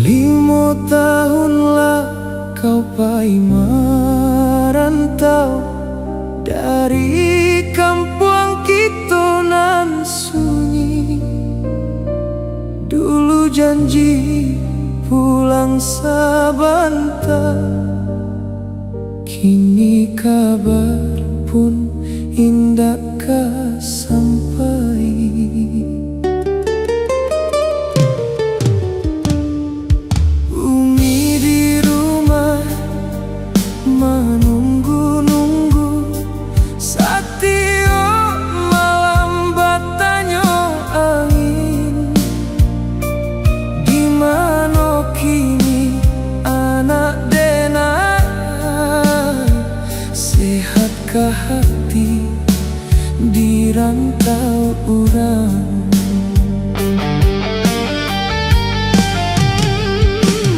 5 tahunlah kau pai merantau dari kampung kita nan sunyi. Dulu janji pulang sabanta, kini kabar pun indah sampai. Umi di rumah menunggu-nunggu, Satio malam batanyo angin. Dimana kini anak Dena, sehatkah hati di rantau urang?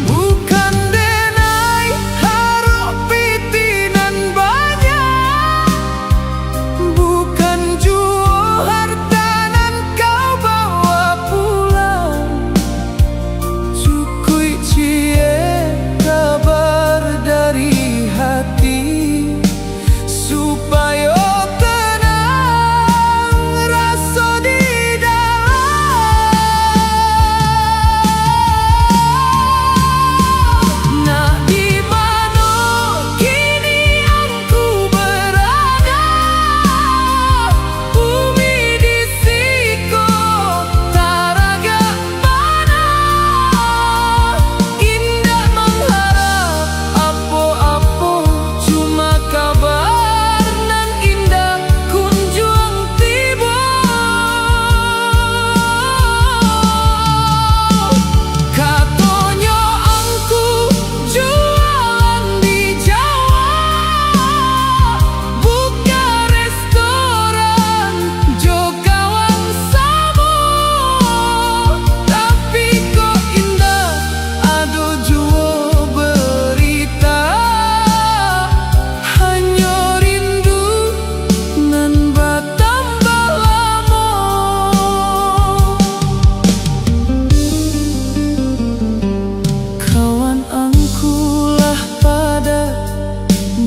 Bukan Denai haruk pitinan banyak, bukan jual hartanan kau bawa pulang. Cukui cie kabar dari hati, supaya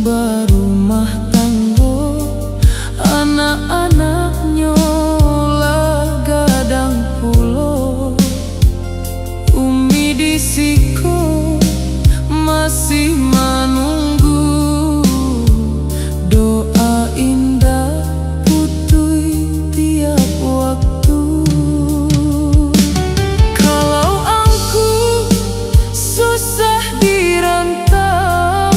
berumah tanggo, anak-anaknya lah gadang pulo. Umi di siko masih menunggu, doa indah putui tiap waktu. Kalau aku susah dirantau,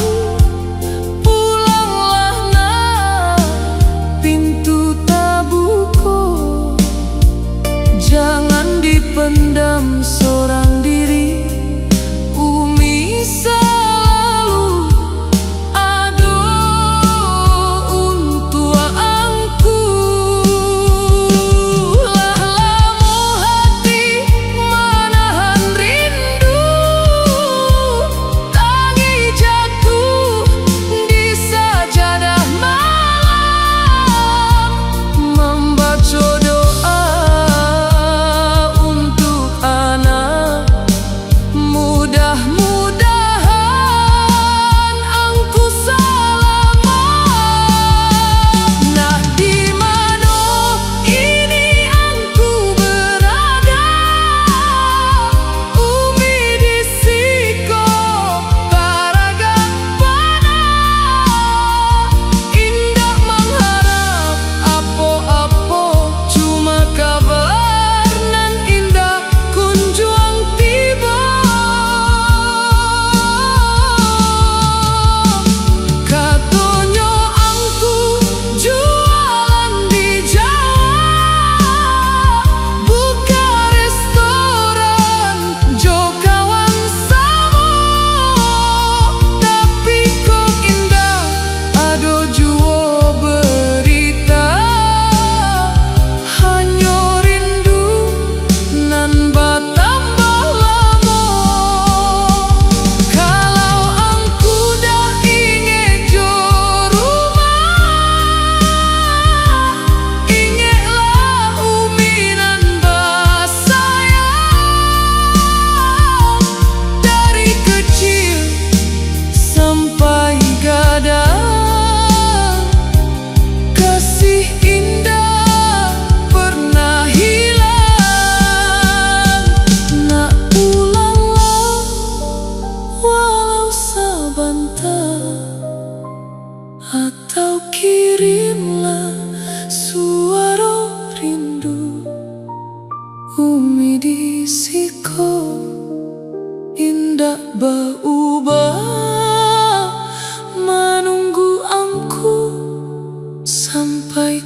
jangan dipendam seorang diri. Umi selalu ndak berubah, menunggu aku sampai